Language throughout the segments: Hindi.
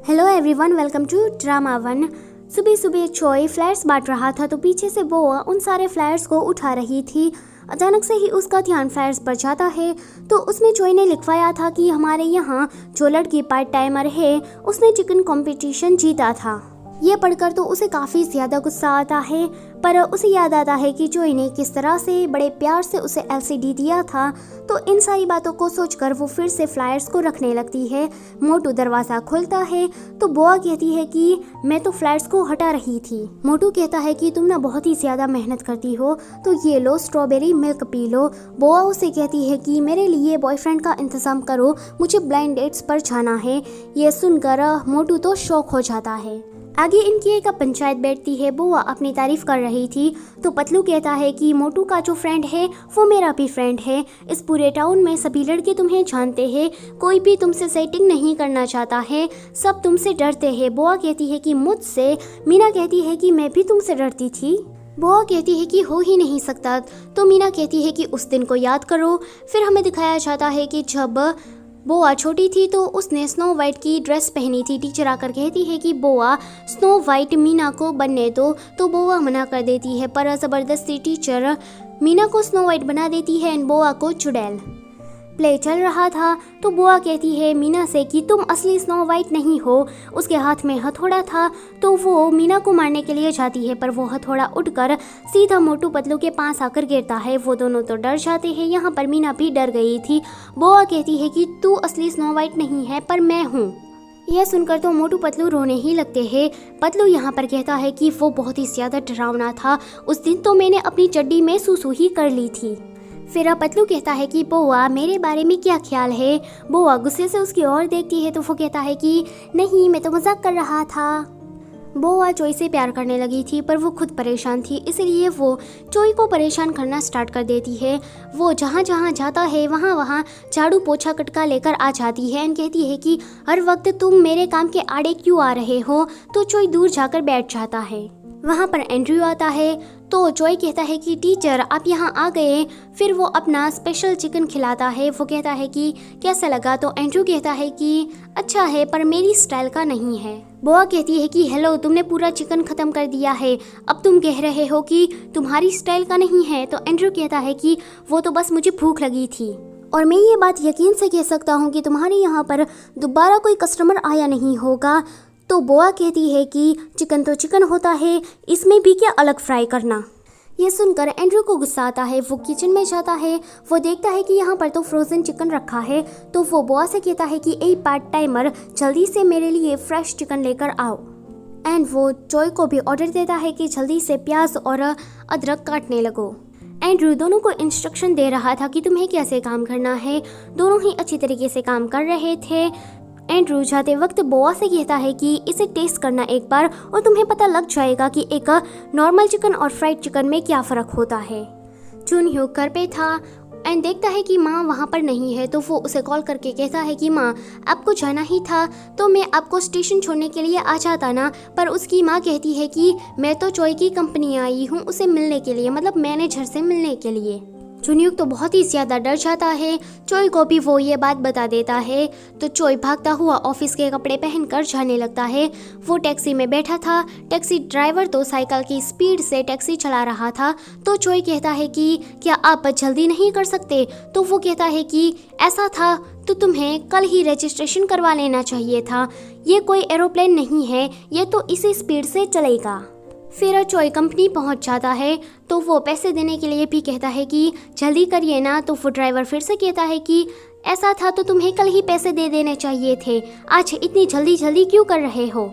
Hello everyone, welcome to drama one. सुबह सुबह चोई फ्लैट्स बांट रहा था तो पीछे से वो उन सारे फ्लैट्स को उठा रही थी। अचानक से ही उसका ध्यान फ्लैट्स पर जाता है तो उसमें चोई ने लिखवाया था कि हमारे यहाँ जो लड़की पार्ट टाइमर है उसने चिकन कंपटीशन जीता था। ये पढ़कर तो उसे काफ़ी ज़्यादा गुस्सा आता है, पर उसे याद आता है कि चोई ने किस तरह से बड़े प्यार से उसे एलसीडी दिया था। तो इन सारी बातों को सोचकर वो फिर से फ्लायर्स को रखने लगती है। मोटू दरवाज़ा खोलता है तो बोआ कहती है कि मैं तो फ्लायर्स को हटा रही थी। मोटू कहता है कि तुम ना बहुत ही ज़्यादा मेहनत करती हो, तो ये लो स्ट्रॉबेरी मिल्क पी लो। बोआ उसे कहती है कि मेरे लिए बॉयफ्रेंड का इंतज़ाम करो, मुझे ब्लाइंड डेट्स पर जाना है। ये सुनकर मोटू तो शॉक हो जाता है। आगे इनकी एक पंचायत बैठती है। बोआ अपनी तारीफ कर रही थी तो पतलू कहता है कि मोटू का जो फ्रेंड है वो मेरा भी फ्रेंड है। इस पूरे टाउन में सभी लड़के तुम्हें जानते हैं, कोई भी तुमसे सेटिंग नहीं करना चाहता है, सब तुमसे डरते हैं। बोआ कहती है कि मुझसे? मीना कहती है कि मैं भी तुमसे डरती थी। बोआ कहती है कि हो ही नहीं सकता। तो मीना कहती है कि उस दिन को याद करो। फिर हमें दिखाया जाता है कि जब बोआ छोटी थी तो उसने स्नो वाइट की ड्रेस पहनी थी। टीचर आकर कहती है कि बोआ स्नो वाइट मीना को बनने दो, तो बोआ मना कर देती है, पर ज़बरदस्ती टीचर मीना को स्नो वाइट बना देती है एंड बोआ को चुड़ैल। प्ले चल रहा था तो बोआ कहती है मीना से कि तुम असली स्नो वाइट नहीं हो। उसके हाथ में हथौड़ा था तो वो मीना को मारने के लिए जाती है, पर वो हथौड़ा उठकर सीधा मोटू पतलू के पास आकर गिरता है। वो दोनों तो डर जाते हैं। यहाँ पर मीना भी डर गई थी। बोआ कहती है कि तू असली स्नो वाइट नहीं है, पर मैं हूँ। यह सुनकर तो मोटू पतलू रोने ही लगते हैं। पतलू यहाँ पर कहता है कि वो बहुत ही ज़्यादा डरावना था, उस दिन तो मैंने अपनी चड्डी में सूसू ही कर ली थी। फिर पतलू कहता है कि बोआ मेरे बारे में क्या ख्याल है। बोआ गुस्से से उसकी ओर देखती है तो वो कहता है कि नहीं, मैं तो मजाक कर रहा था। बोआ चोई से प्यार करने लगी थी, पर वो खुद परेशान थी, इसलिए वो चोई को परेशान करना स्टार्ट कर देती है। वो जहाँ जहाँ जाता है वहाँ वहाँ झाड़ू पोछा कटका लेकर आ जाती है एंड कहती है कि हर वक्त तुम मेरे काम के आड़े क्यों आ रहे हो। तो चोई दूर जाकर बैठ जाता है। वहाँ पर एंड्रयू आता है तो चोई कहता है कि टीचर आप यहाँ आ गए। फिर वो अपना स्पेशल चिकन खिलाता है। वो कहता है कि कैसा लगा, तो एंड्रयू कहता है कि अच्छा है, पर मेरी स्टाइल का नहीं है। बोआ कहती है कि हेलो, तुमने पूरा चिकन खत्म कर दिया है, अब तुम कह रहे हो कि तुम्हारी स्टाइल का नहीं है। तो एंड्रयू कहता है कि वो तो बस मुझे भूख लगी थी और मैं ये बात यकीन से कह सकता हूँ कि तुम्हारे यहाँ पर दोबारा कोई कस्टमर आया नहीं होगा। तो बोआ कहती है कि चिकन तो चिकन होता है, इसमें भी क्या अलग फ्राई करना। ये सुनकर एंड्रयू को गुस्सा आता है। वो किचन में जाता है। वो देखता है कि यहाँ पर तो फ्रोज़न चिकन रखा है। तो वो बोआ से कहता है कि ए पार्ट टाइमर, जल्दी से मेरे लिए फ्रेश चिकन लेकर आओ। एंड वो चोई को भी ऑर्डर देता है कि जल्दी से प्याज और अदरक काटने लगो। एंड्रयू दोनों को इंस्ट्रक्शन दे रहा था कि तुम्हें कैसे काम करना है। दोनों ही अच्छी तरीके से काम कर रहे थे। एंड्रयू जाते वक्त बोआ से कहता है कि इसे टेस्ट करना एक बार और तुम्हें पता लग जाएगा कि एक नॉर्मल चिकन और फ्राइड चिकन में क्या फ़र्क होता है। जून ह्यूग घर पे था एंड देखता है कि माँ वहाँ पर नहीं है, तो वो उसे कॉल करके कहता है कि माँ आपको जाना ही था तो मैं आपको स्टेशन छोड़ने के लिए आ जाता ना। पर उसकी माँ कहती है कि मैं तो चोई की कंपनी आई हूँ उसे मिलने के लिए, मतलब मैनेजर से मिलने के लिए। जुनयुग तो बहुत ही ज़्यादा डर जाता है। चोई को भी वो ये बात बता देता है तो चोई भागता हुआ ऑफिस के कपड़े पहनकर जाने लगता है। वो टैक्सी में बैठा था। टैक्सी ड्राइवर तो साइकिल की स्पीड से टैक्सी चला रहा था। तो चोई कहता है कि क्या आप जल्दी नहीं कर सकते। तो वो कहता है कि ऐसा था तो तुम्हें कल ही रजिस्ट्रेशन करवा लेना चाहिए था, ये कोई एरोप्लेन नहीं है, ये तो इसी स्पीड से चलेगा। फिर चोई कंपनी पहुंच जाता है तो वो पैसे देने के लिए भी कहता है कि जल्दी करिए ना। तो वो ड्राइवर फिर से कहता है कि ऐसा था तो तुम्हें कल ही पैसे दे देने चाहिए थे, आज इतनी जल्दी जल्दी क्यों कर रहे हो।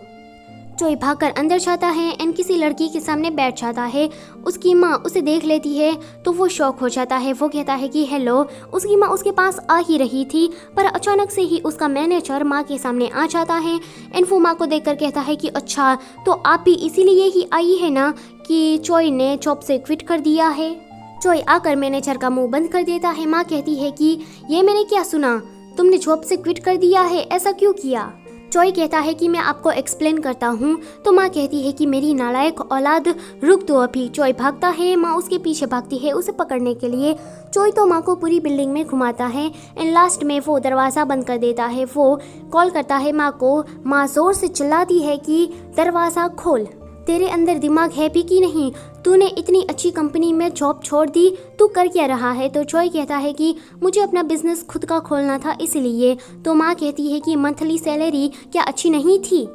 चोई भागकर अंदर जाता है एंड किसी लड़की के सामने बैठ जाता है। उसकी माँ उसे देख लेती है तो वो शॉक हो जाता है। वो कहता है कि हेलो। उसकी माँ उसके पास आ ही रही थी, पर अचानक से ही उसका मैनेजर माँ के सामने आ जाता है एंड वो माँ को देखकर कहता है कि अच्छा तो आप भी इसीलिए ही आई है ना कि चोई ने जॉब से क्विट कर दिया है। चोई आकर मैनेजर का मुँह बंद कर देता है। माँ कहती है कि ये मैंने क्या सुना, तुमने जॉब से क्विट कर दिया है, ऐसा क्यों किया। चोई कहता है कि मैं आपको एक्सप्लेन करता हूँ। तो माँ कहती है कि मेरी नालायक औलाद, रुक दो अभी। चोई भागता है, माँ उसके पीछे भागती है उसे पकड़ने के लिए। चोई तो माँ को पूरी बिल्डिंग में घुमाता है एंड लास्ट में वो दरवाज़ा बंद कर देता है। वो कॉल करता है माँ को। माँ जोर से चिल्लाती है कि दरवाज़ा खोल, तेरे अंदर दिमाग है भी कि नहीं, तूने इतनी अच्छी कंपनी में जॉब छोड़ दी, तू कर क्या रहा है। तो चोई कहता है कि मुझे अपना बिजनेस खुद का खोलना था इसलिए। तो माँ कहती है कि मंथली सैलरी क्या अच्छी नहीं थी।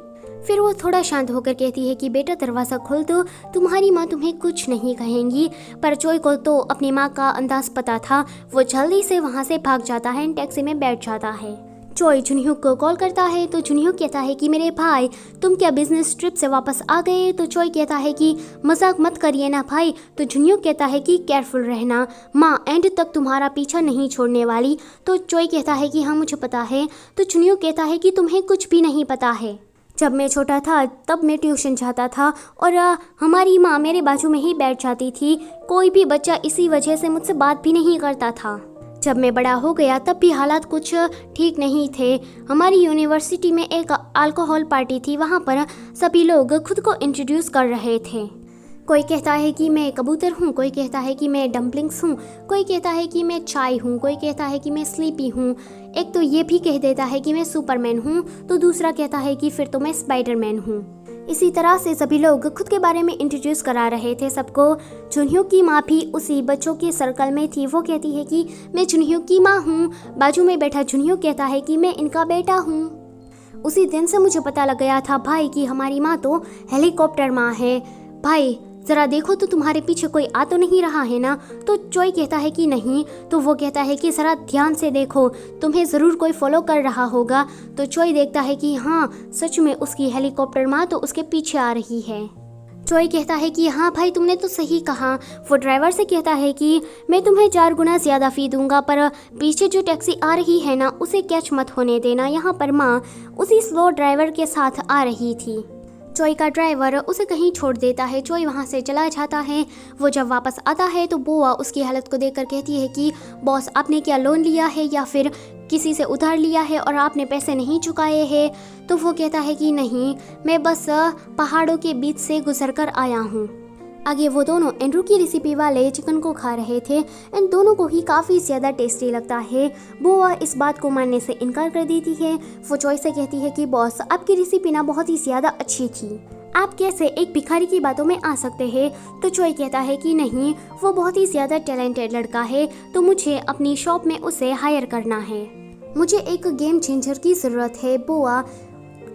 फिर वो थोड़ा शांत होकर कहती है कि बेटा दरवाज़ा खोल दो, तुम्हारी माँ तुम्हें कुछ नहीं कहेंगी। पर चोई को तो अपनी माँ का अंदाज पता था। वो जल्दी से वहाँ से भाग जाता है एंड टैक्सी में बैठ जाता है। चोई जुनह्यूक को कॉल करता है तो जुनह्यूक कहता है कि मेरे भाई तुम क्या बिजनेस ट्रिप से वापस आ गए। तो चोई कहता है कि मजाक मत करिए ना भाई। तो जुनह्यूक कहता है कि केयरफुल रहना, माँ एंड तक तुम्हारा पीछा नहीं छोड़ने वाली। तो चोई कहता है कि हाँ मुझे पता है। तो जुनह्यूक कहता है कि तुम्हें कुछ भी नहीं पता है। जब मैं छोटा था तब मैं ट्यूशन जाता था और हमारी माँ मेरे बाजू में ही बैठ जाती थी। कोई भी बच्चा इसी वजह से मुझसे बात भी नहीं करता था। जब मैं बड़ा हो गया तब भी हालात कुछ ठीक नहीं थे। हमारी यूनिवर्सिटी में एक अल्कोहल पार्टी थी, वहाँ पर सभी लोग खुद को इंट्रोड्यूस कर रहे थे। कोई कहता है कि मैं कबूतर हूँ, कोई कहता है कि मैं डम्पलिंग्स हूँ, कोई कहता है कि मैं चाय हूँ, कोई कहता है कि मैं स्लीपी हूँ। एक तो ये भी कह देता है कि मैं सुपरमैन हूँ, तो दूसरा कहता है कि फिर तो मैं स्पाइडरमैन हूँ। इसी तरह से सभी लोग खुद के बारे में इंट्रोड्यूस करा रहे थे सबको। जुनह्यूक की माँ भी उसी बच्चों के सर्कल में थी। वो कहती है कि मैं जुनह्यूक की माँ हूँ। बाजू में बैठा जुनह्यूक कहता है कि मैं इनका बेटा हूँ। उसी दिन से मुझे पता लग गया था भाई कि हमारी माँ तो हेलीकॉप्टर माँ है। भाई ज़रा देखो तो तुम्हारे पीछे कोई आ तो नहीं रहा है ना। तो चोई कहता है कि नहीं। तो वो कहता है कि ज़रा ध्यान से देखो, तुम्हें ज़रूर कोई फॉलो कर रहा होगा। तो चोई देखता है कि हाँ सच में उसकी हेलीकॉप्टर माँ तो उसके पीछे आ रही है। चोई कहता है कि हाँ भाई तुमने तो सही कहा। वो ड्राइवर से कहता है कि मैं तुम्हें 4 गुना ज़्यादा फ़ी दूंगा, पर पीछे जो टैक्सी आ रही है ना उसे कैच मत होने देना। यहाँ पर माँ उसी स्लो ड्राइवर के साथ आ रही थी। चोई का ड्राइवर उसे कहीं छोड़ देता है। चोई वहाँ से चला जाता है। वो जब वापस आता है तो बोआ उसकी हालत को देखकर कहती है कि बॉस आपने क्या लोन लिया है या फिर किसी से उधार लिया है और आपने पैसे नहीं चुकाए हैं। तो वो कहता है कि नहीं, मैं बस पहाड़ों के बीच से गुजर कर आया हूँ। आगे वो दोनों एंड्रू की रेसिपी वाले चिकन को खा रहे थे एंड दोनों को ही काफ़ी ज़्यादा टेस्टी लगता है। बोआ इस बात को मानने से इनकार कर देती है। वो चोई से कहती है कि बॉस आपकी रेसिपी ना बहुत ही ज़्यादा अच्छी थी, आप कैसे एक भिखारी की बातों में आ सकते हैं। तो चोई कहता है कि नहीं, वो बहुत ही ज़्यादा टैलेंटेड लड़का है, तो मुझे अपनी शॉप में उसे हायर करना है। मुझे एक गेम चेंजर की ज़रूरत है। बोआ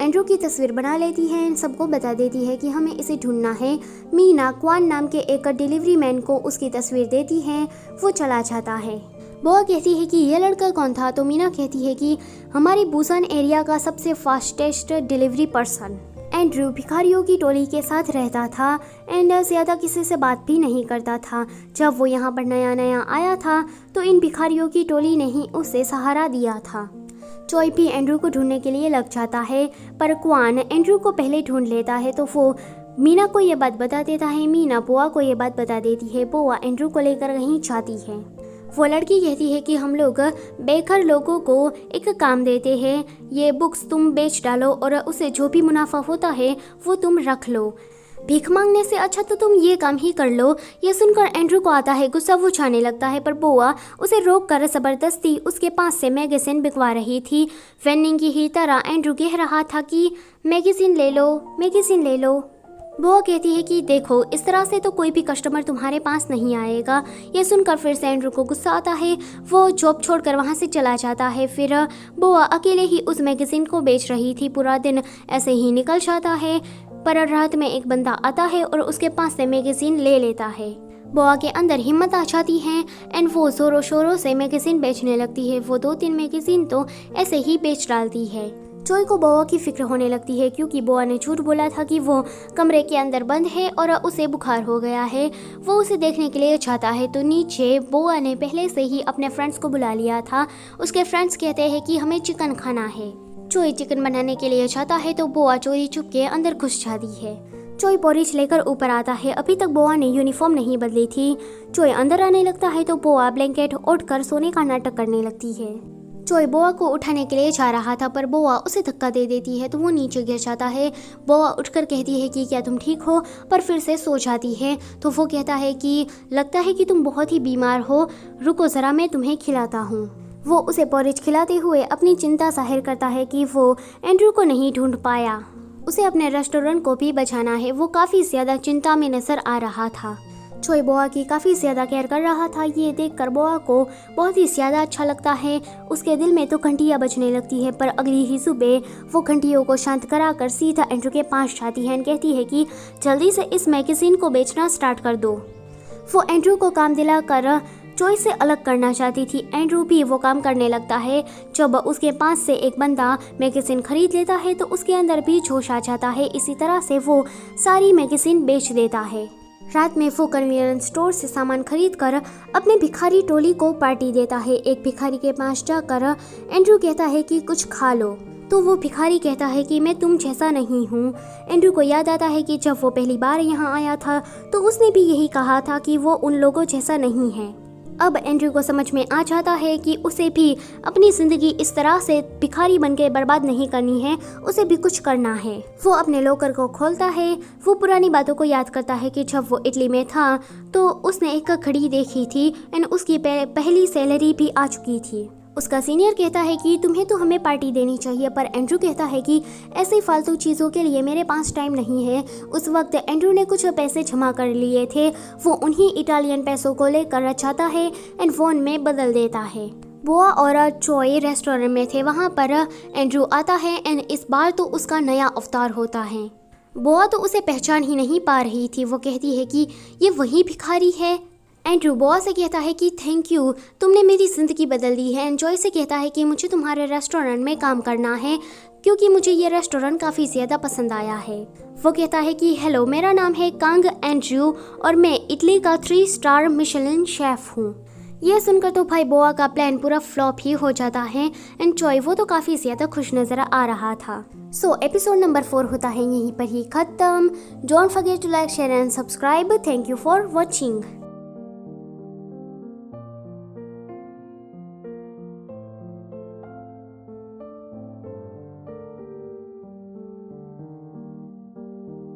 एंड्रू की तस्वीर बना लेती है एंड सबको बता देती है कि हमें इसे ढूंढना है। मीना क्वान नाम के एक डिलीवरी मैन को उसकी तस्वीर देती है। वो चला जाता है। बोआ कहती है कि ये लड़का कौन था। तो मीना कहती है कि हमारी बुसान एरिया का सबसे फास्टेस्ट डिलीवरी पर्सन। एंड्रू भिखारियों की टोली के साथ रहता था एंड ज़्यादा किसी से बात भी नहीं करता था। जब वो यहाँ पर नया नया आया था तो इन भिखारियों की टोली ने ही उसे सहारा दिया था। चोई भी एंड्रू को ढूंढने के लिए लग जाता है, पर क्वान एंड्रू को पहले ढूंढ लेता है। तो वो मीना को ये बात बता देता है। मीना बोआ को ये बात बता देती है। बोआ एंड्रू को लेकर कहीं जाती है। वो लड़की कहती है कि हम लोग बेघर लोगों को एक काम देते हैं, ये बुक्स तुम बेच डालो और उसे जो भी मुनाफा होता है वो तुम रख लो। भीख मांगने से अच्छा तो तुम ये काम ही कर लो। ये सुनकर एंड्रू को आता है गुस्सा, वो छाने लगता है, पर बोआ उसे रोक कर ज़बरदस्ती उसके पास से मैगज़ीन बिकवा रही थी। वेनिंग की ही तरह एंड्रू कह रहा था कि मैगज़ीन ले लो, मैगज़ीन ले लो। बोआ कहती है कि देखो इस तरह से तो कोई भी कस्टमर तुम्हारे पास नहीं आएगा। ये सुनकर फिर से एंड्रू को गुस्सा आता है। वो जॉब छोड़कर वहाँ से चला जाता है। फिर बोआ अकेले ही उस मैगज़ीन को बेच रही थी। पूरा दिन ऐसे ही निकल जाता है, पर रात में एक बंदा आता है और उसके पास से मैगज़ीन ले लेता है। बोआ के अंदर हिम्मत आ जाती है एंड वो ज़ोरों शोरों से मैगज़ीन बेचने लगती है। वो 2-3 मैगज़ीन तो ऐसे ही बेच डालती है। चोई को बोआ की फिक्र होने लगती है क्योंकि बोआ ने झूठ बोला था कि वो कमरे के अंदर बंद है और उसे बुखार हो गया है। वो उसे देखने के लिए जाता है तो नीचे बोआ ने पहले से ही अपने फ्रेंड्स को बुला लिया था। उसके फ्रेंड्स कहते हैं कि हमें चिकन खाना है। चोई चिकन बनाने के लिए जाता है तो बोआ चोरी चुप के अंदर घुस जाती है। चोई पोरिच लेकर ऊपर आता है। अभी तक बोआ ने यूनिफॉर्म नहीं बदली थी। चोई अंदर आने लगता है तो बोआ ब्लैंकेट ओढ़कर सोने का नाटक करने लगती है। चॉय बोआ को उठाने के लिए जा रहा था पर बोआ उसे धक्का दे देती है तो वो नीचे गिर जाता है। बोआ उठकर कहती है कि क्या तुम ठीक हो, पर फिर से सो जाती है। तो वो कहता है कि लगता है कि तुम बहुत ही बीमार हो, रुको ज़रा मैं तुम्हें खिलाता हूँ। वो उसे पॉरेज खिलाते हुए अपनी चिंता जाहिर करता है कि वो एंड्रू को नहीं ढूंढ पाया। उसे अपने रेस्टोरेंट को भी बचाना है। वो काफ़ी ज़्यादा चिंता में नज़र आ रहा था। चॉय बोआ की काफ़ी ज़्यादा केयर कर रहा था। ये देखकर बोआ को बहुत ही ज़्यादा अच्छा लगता है। उसके दिल में तो घंटियाँ बजने लगती है, पर अगली ही सुबह वो घंटियों को शांत कराकर सीधा एंड्रू के पास जाती है और कहती है कि जल्दी से इस मैगज़ीन को बेचना स्टार्ट कर दो। वो एंड्रू को काम दिलाकर चॉय से अलग करना चाहती थी। एंड्रू भी वो काम करने लगता है। जब उसके पास से एक बंदा मैगज़ीन खरीद लेता है तो उसके अंदर भी जोश आ जाता है। इसी तरह से वो सारी मैगज़ीन बेच देता है। रात में वो कन्वीनियंस स्टोर से सामान खरीद कर अपने भिखारी टोली को पार्टी देता है। एक भिखारी के पास जाकर एंड्रू कहता है कि कुछ खा लो, तो वो भिखारी कहता है कि मैं तुम जैसा नहीं हूँ। एंड्रू को याद आता है कि जब वो पहली बार यहाँ आया था तो उसने भी यही कहा था कि वो उन लोगों जैसा नहीं है। अब एंड्रू को समझ में आ जाता है कि उसे भी अपनी ज़िंदगी इस तरह से भिखारी बनके बर्बाद नहीं करनी है, उसे भी कुछ करना है। वो अपने लॉकर को खोलता है। वो पुरानी बातों को याद करता है कि जब वो इटली में था तो उसने एक घड़ी देखी थी एंड उसकी पहली सैलरी भी आ चुकी थी। उसका सीनियर कहता है कि तुम्हें तो हमें पार्टी देनी चाहिए, पर एंड्रू कहता है कि ऐसी फालतू चीज़ों के लिए मेरे पास टाइम नहीं है। उस वक्त एंड्रू ने कुछ पैसे जमा कर लिए थे। वो उन्हीं इटालियन पैसों को लेकर जाता है एंड फोन में बदल देता है। बोआ और चॉय रेस्टोरेंट में थे। वहाँ पर एंड्रू आता है एंड इस बार तो उसका नया अवतार होता है। बोआ तो उसे पहचान ही नहीं पा रही थी। वो कहती है कि ये वही भिखारी है। एंड्रू बोआ से कहता है कि थैंक यू, तुमने मेरी ज़िंदगी बदल दी है। एंड जॉय से कहता है कि मुझे तुम्हारे रेस्टोरेंट में काम करना है क्योंकि मुझे ये रेस्टोरेंट काफ़ी ज़्यादा पसंद आया है। वो कहता है कि हेलो, मेरा नाम है कांग एंड्रू और मैं इटली का 3 स्टार मिशेलिन शेफ़ हूँ। यह सुनकर तो भाई बोआ का प्लान पूरा फ्लॉप ही हो जाता है एंड चॉय वो तो काफ़ी ज़्यादा खुश नज़र आ रहा था। सो एपिसोड नंबर 4 होता है यहीं पर ही ख़त्म। Don't forget to like, share and subscribe. Thank you for watching.